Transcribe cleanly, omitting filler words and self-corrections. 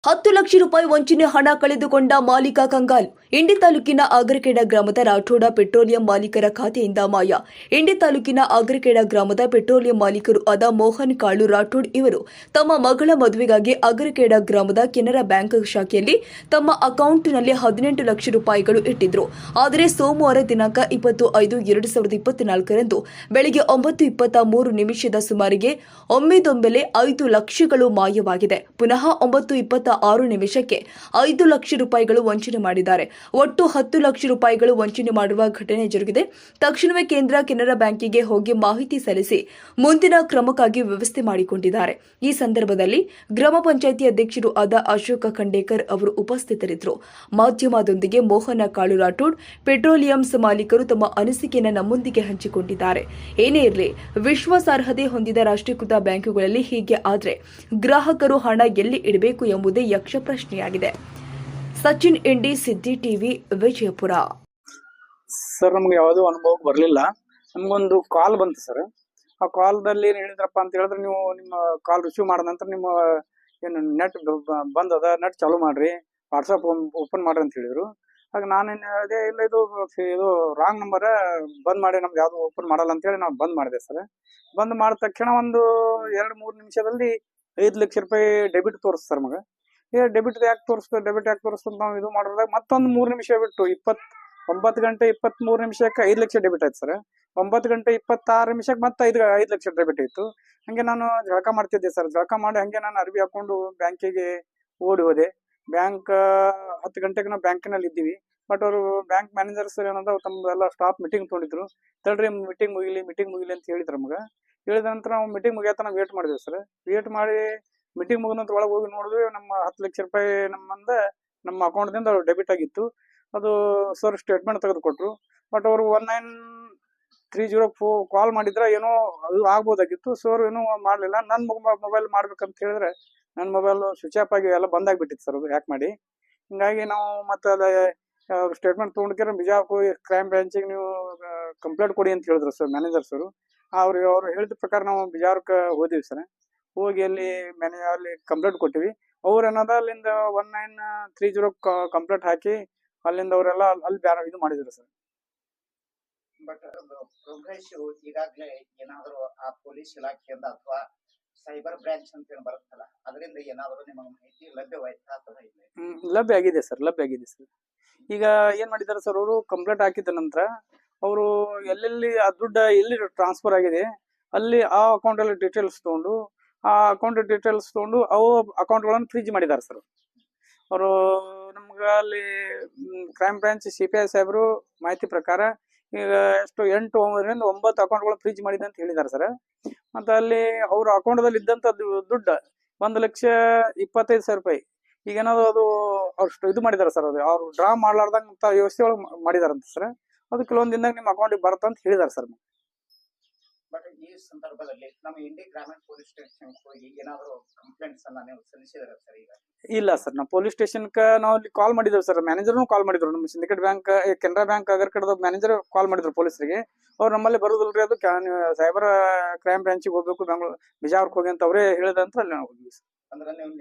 10 ಲಕ್ಷ ರೂಪಾಯಿ ವಂಚನೆ ಹಣ ಕಳೆದುಕೊಂಡ ಮಾಲೀಕ ಕಂಗಾಲು. ಇಂಡಿ ತಾಲೂಕಿನ ಆಗರಖೇಡ ಗ್ರಾಮದ ರಾಠೋಡ ಪೆಟ್ರೋಲಿಯಂ ಮಾಲೀಕರ ಖಾತೆಯಿಂದ ಮಾಯ. ಇಂಡಿ ತಾಲೂಕಿನ ಆಗರಖೇಡ ಗ್ರಾಮದ ಪೆಟ್ರೋಲಿಯಂ ಮಾಲೀಕರು ಆದ ಮೋಹನ್ ಕಾಳು ರಾಠೋಡ್ ಇವರು ತಮ್ಮ ಮಗಳ ಮದುವೆಗಾಗಿ ಆಗರಖೇಡ ಗ್ರಾಮದ ಕೆನರಾ ಬ್ಯಾಂಕ್ ಶಾಖೆಯಲ್ಲಿ ತಮ್ಮ ಅಕೌಂಟ್ನಲ್ಲಿ 18 ಲಕ್ಷ ರೂಪಾಯಿಗಳು ಇಟ್ಟಿದ್ರು. ಆದರೆ ಸೋಮವಾರ ದಿನಾಂಕ 20/5/2024 ಬೆಳಗ್ಗೆ 9:23 ಸುಮಾರಿಗೆ ಒಮ್ಮೆದೊಮ್ಮೆಲೆ 5 ಲಕ್ಷಗಳು ಮಾಯವಾಗಿದೆ. ಪುನಃ 9:26 5 ಲಕ್ಷ ರೂಪಾಯಿಗಳು ವಂಚನೆ ಮಾಡಿದ್ದಾರೆ. ಒಟ್ಟು 10 ಲಕ್ಷ ರೂಪಾಯಿಗಳು ವಂಚನೆ ಮಾಡುವ ಘಟನೆ ಜರುಗಿದೆ. ತಕ್ಷಣವೇ ಕೆನರಾ ಬ್ಯಾಂಕಿಗೆ ಹೋಗಿ ಮಾಹಿತಿ ಸಲ್ಲಿಸಿ ಮುಂದಿನ ಕ್ರಮಕ್ಕಾಗಿ ವ್ಯವಸ್ಥೆ ಮಾಡಿಕೊಂಡಿದ್ದಾರೆ. ಈ ಸಂದರ್ಭದಲ್ಲಿ ಗ್ರಾಮ ಪಂಚಾಯಿತಿ ಅಧ್ಯಕ್ಷರು ಆದ ಅಶೋಕ ಖಂಡೇಕರ್ ಅವರು ಉಪಸ್ಥಿತರಿದ್ದರು. ಮಾಧ್ಯಮದೊಂದಿಗೆ ಮೋಹನ ಕಾಳು ರಾಠೋಡ್ ಪೆಟ್ರೋಲಿಯಂಸ್ ಮಾಲೀಕರು ತಮ್ಮ ಅನಿಸಿಕೆಯನ್ನು ನಮ್ಮೊಂದಿಗೆ ಹಂಚಿಕೊಂಡಿದ್ದಾರೆ. ಏನೇ ಇರಲಿ, ವಿಶ್ವಾಸಾರ್ಹತೆ ಹೊಂದಿದ ರಾಷ್ಟ್ರೀಕೃತ ಬ್ಯಾಂಕುಗಳಲ್ಲಿ ಹೀಗೆ ಆದರೆ ಗ್ರಾಹಕರು ಹಣ ಎಲ್ಲಿ ಇಡಬೇಕು ಎಂಬುದೇ ಯಕ್ಷ ಪ್ರಶ್ನೆಯಾಗಿದೆ. ಸಚಿನ್ ಇಂಡಿ, ಸಿದ್ದಿ ಟಿವಿ, ವಿಜಯಪುರ. ಸರ್, ನಮ್ಗೆ ಯಾವುದೂ ಅನುಭವಕ್ಕೆ ಬರಲಿಲ್ಲ. ನಮಗೊಂದು ಕಾಲ್ ಬಂತು ಸರ್. ಆ ಕಾಲ್ದಲ್ಲಿ ಏನು ಹೇಳಿದ್ರಪ್ಪ ಅಂತ ಹೇಳಿದ್ರೆ, ನೀವು ನಿಮ್ಮ ಕಾಲ್ ರಿಸೀವ್ ಮಾಡಿದ ನಂತರ ನಿಮ್ಮ ಏನು ನೆಟ್ ಬಂದದ, ನೆಟ್ ಚಾಲೂ ಮಾಡ್ರಿ, ವಾಟ್ಸಪ್ ಓಪನ್ ಮಾಡ್ರಿ ಅಂತ ಹೇಳಿದ್ರು. ಆಗ ನಾನೇನು ಹೇಳಿದೆ, ಇಲ್ಲ ಇದು ರಾಂಗ್ ನಂಬರ್, ಬಂದ್ ಮಾಡಿ, ನಮ್ಗೆ ಯಾವುದು ಓಪನ್ ಮಾಡಲ್ಲ ಅಂತ ಹೇಳಿ ನಾವು ಬಂದ್ ಮಾಡಿದೆ ಸರ್. ಬಂದ್ ಮಾಡಿದ ತಕ್ಷಣ ಒಂದು 2-3 ನಿಮಿಷದಲ್ಲಿ 5 ಲಕ್ಷ ರೂಪಾಯಿ ಡೆಬಿಟ್ ತೋರಿಸ್ ಸರ್. ಮಗ ಡೆಬಿಟ್ ಯಾಕೆ ತೋರಿಸ್ತು ನಾವು ಇದು ಮಾಡಿದಾಗ ಮತ್ತೊಂದು 3 ನಿಮಿಷ ಬಿಟ್ಟು 9:23 5 ಲಕ್ಷ ಡೆಬಿಟ್ ಆಯ್ತು ಸರ್. 9:26 ಮತ್ತೆ 5 ಲಕ್ಷ ಡೆಬಿಟ್ ಆಯ್ತು. ಹಂಗೆ ನಾನು ಜಳಕ ಮಾಡ್ತಿದ್ದೆ ಸರ್. ಜಳಕ ಮಾಡಿ ಹಂಗೆ ನಾನು ಅರ್ಬಿ ಹಾಕೊಂಡು ಬ್ಯಾಂಕಿಗೆ ಓಡಿ ಹೋದೆ. ಬ್ಯಾಂಕ್ 10 ಗಂಟೆಗೆ ನಾವು ಬ್ಯಾಂಕಿನಲ್ಲಿ ಇದ್ದೀವಿ. ಬಟ್ ಅವರು ಬ್ಯಾಂಕ್ ಮ್ಯಾನೇಜರ್ಸ್ ಏನಂದ್ರೆ ತಮ್ಮೆಲ್ಲ ಸ್ಟಾಫ್ ಮೀಟಿಂಗ್ ತೊಗೊಂಡಿದ್ರು. ತಡ್ರಿ, ಮೀಟಿಂಗ್ ಮುಗಿಲಿ ಅಂತ ಹೇಳಿದ್ರು. ನಮ್ಗೆ ಹೇಳಿದ ನಂತರ ನಾವು ಮೀಟಿಂಗ್ ಮುಗಿಯತ್ತ ನಾವು ವೇಟ್ ಮಾಡಿದ್ವಿ ಸರ್. ವೇಟ್ ಮಾಡಿ ಮೀಟಿಂಗ್ ಮುಗಿದ ನಂತರ ಒಳಗೆ ಹೋಗಿ ನೋಡಿದ್ವಿ, ನಮ್ಮ 10 ಲಕ್ಷ ರೂಪಾಯಿ ನಮ್ಮ ಅಕೌಂಟ್ದಿಂದ ಡೆಬಿಟ್ ಆಗಿತ್ತು. ಅದು ಸರ್ ಸ್ಟೇಟ್ಮೆಂಟ್ ತೆಗೆದು ಕೊಟ್ರು. ಬಟ್ ಅವರು 1930 ಕಾಲ್ ಮಾಡಿದ್ರೆ ಏನೋ ಅದು ಆಗ್ಬೋದಾಗಿತ್ತು. ಸರ್ ಏನೂ ಮಾಡಲಿಲ್ಲ. ನನ್ನ ಮೊಬೈಲ್ ಮಾಡ್ಬೇಕಂತ ಹೇಳಿದ್ರೆ ನನ್ನ ಮೊಬೈಲ್ ಸ್ವಿಚ್ ಆಫ್ ಆಗಿ ಎಲ್ಲ ಬಂದಾಗ್ಬಿಟ್ಟಿತ್ತು ಸರ್, ಅದು ಹ್ಯಾಕ್ ಮಾಡಿ. ಹಿಂಗಾಗಿ ನಾವು ಮತ್ತೆ ಅದ ಸ್ಟೇಟ್ಮೆಂಟ್ ತೊಗೊಂಡ್ಕಿರ ಬಿಜಾಪುರ ಕ್ರೈಮ್ ಬ್ರಾಂಚಿಗೆ ನೀವು ಕಂಪ್ಲೇಂಟ್ ಕೊಡಿ ಅಂತ ಹೇಳಿದ್ರು ಸರ್ ಮ್ಯಾನೇಜರ್ಸ್ ಅವರು. ಅವ್ರು ಹೇಳಿದ ಪ್ರಕಾರ ನಾವು ಬಿಜಾರಕ್ಕೆ ಹೋದಿವಿ ಸರ್. ಹೋಗಿ ಅಲ್ಲಿ ಕಂಪ್ಲೇಂಟ್ ಕೊಟ್ಟಿವಿ. ಅವ್ರು ಏನದ ಅಲ್ಲಿಂದ 1930 ಕಂಪ್ಲೇಂಟ್ ಹಾಕಿ ಅಲ್ಲಿಂದ ಅವರೆಲ್ಲ ಅಲ್ಲಿ ಬ್ಯಾರ ಇದು ಮಾಡಿದ್ರು ಸರ್. ಬಟ್ ಪ್ರೋಗ್ರೆಸ್ ಈಗಾಗಲೇ ಏನಾದರೂ ಆ ಪೊಲೀಸ್ ಇಲಾಖೆಯಿಂದ ಅಥವಾ ಸೈಬರ್ ಬ್ರಾಂಚ್ ಅಂತ ಏನು ಬರುತ್ತಲ್ಲ, ಅದರಿಂದ ಏನಾದರೂ ನಿಮಗೆ ಮಾಹಿತಿ ಲಭ್ಯವಾಯ್ತಾ ಅಥವಾ ಇಲ್ಲ? ಲಭ್ಯ ಆಗಿದೆ ಸರ್. ಈಗ ಏನ್ ಮಾಡಿದಾರೆ ಸರ್, ಅವರು ಕಂಪ್ಲೇಂಟ್ ಹಾಕಿದ ನಂತರ ಅವರು ಎಲ್ಲೆಲ್ಲಿ ಆ ದುಡ್ಡು ಎಲ್ಲಿ ಟ್ರಾನ್ಸ್ಫರ್ ಆಗಿದೆ ಅಲ್ಲಿ ಆ ಅಕೌಂಟ್ ಅಲ್ಲಿ ಡೀಟೇಲ್ಸ್ ತಗೊಂಡು ಅವು ಅಕೌಂಟ್ಗಳನ್ನು ಫ್ರೀಜ್ ಮಾಡಿದ್ದಾರೆ ಸರ್. ಅವರು ನಮ್ಗೆ ಅಲ್ಲಿ ಕ್ರೈಮ್ ಬ್ರಾಂಚ್ CPI ಸಾಹೇಬರು ಮಾಹಿತಿ ಪ್ರಕಾರ ಈಗ ಎಷ್ಟು 8 9 ಅಕೌಂಟ್ಗಳು ಫ್ರೀಜ್ ಮಾಡಿದೆ ಅಂತ ಹೇಳಿದ್ದಾರೆ ಸರ್. ಮತ್ತೆ ಅಲ್ಲಿ ಅವ್ರ ಅಕೌಂಟ್ದಲ್ಲಿ ಇದ್ದಂತ ದುಡ್ಡು 1,25,000 ರೂಪಾಯಿ ಈಗ ಏನಾದ್ರು ಅದು ಅವ್ರು ಇದು ಮಾಡಿದಾರೆ ಸರ್. ಅದು ಅವ್ರು ಡ್ರಾ ಮಾಡ್ಲಾರ್ದಂತ ವ್ಯವಸ್ಥೆ ಒಳಗೆ ಮಾಡಿದಾರಂತ ಸರ್. ಅದು ಕೆಲವೊಂದು ದಿನದಾಗ ನಿಮ್ಮ ಅಕೌಂಟಿಗೆ ಬರುತ್ತೆ ಅಂತ ಹೇಳಿದಾರೆ ಸರ್. ಬಟ್ ಈ ಸಂದರ್ಭದಲ್ಲಿ ನಮ್ಮ ಇಂಡಿ ಗ್ರಾಮೀಣ ಪೊಲೀಸ್ ಸ್ಟೇಷನ್ ಹೋಗಿ ಏನಾದರೂ ಕಂಪ್ಲೇಂಟ್ಸ್ ಅನ್ನ ನೀವು ಸಲ್ಲಿಸಿದಾರೆ ಸರ್? ಈಗ ಇಲ್ಲ ಸರ್, ನಾವು ಪೊಲೀಸ್ ಸ್ಟೇಷನ್ಗೆ ನಾವು ಅಲ್ಲಿ ಕಾಲ್ ಮಾಡಿದ್ದೇವೆ ಸರ್. ಮ್ಯಾನೇಜರ್ನು ಕಾಲ್ ಮಾಡಿದ್ರು. ನಮ್ಮ ಸಿಂಡಿಕೇಟ್ ಬ್ಯಾಂಕ್ ಕೆನರಾ ಬ್ಯಾಂಕ್ ಆಗರಖೇಡದ ಮ್ಯಾನೇಜರ್ ಕಾಲ್ ಮಾಡಿದ್ರು ಪೊಲೀಸರಿಗೆ. ಅವ್ರು ನಮ್ಮಲ್ಲಿ ಬರೋದಿಲ್ರಿ, ಅದು ಸೈಬರ್ ಕ್ರೈಮ್ ಬ್ರಾಂಚಿಗೆ ಹೋಗ್ಬೇಕು, ಬಿಜಾಪುರಕ್ಕೆ ಹೋಗಿ ಅಂತ ಅವರೇ ಹೇಳಿದಂತ ಅಲ್ಲಿ ನಾವು ಹೋಗಿದ್ವಿ ಸರ್. ಅಂದ್ರೆ ನೀವು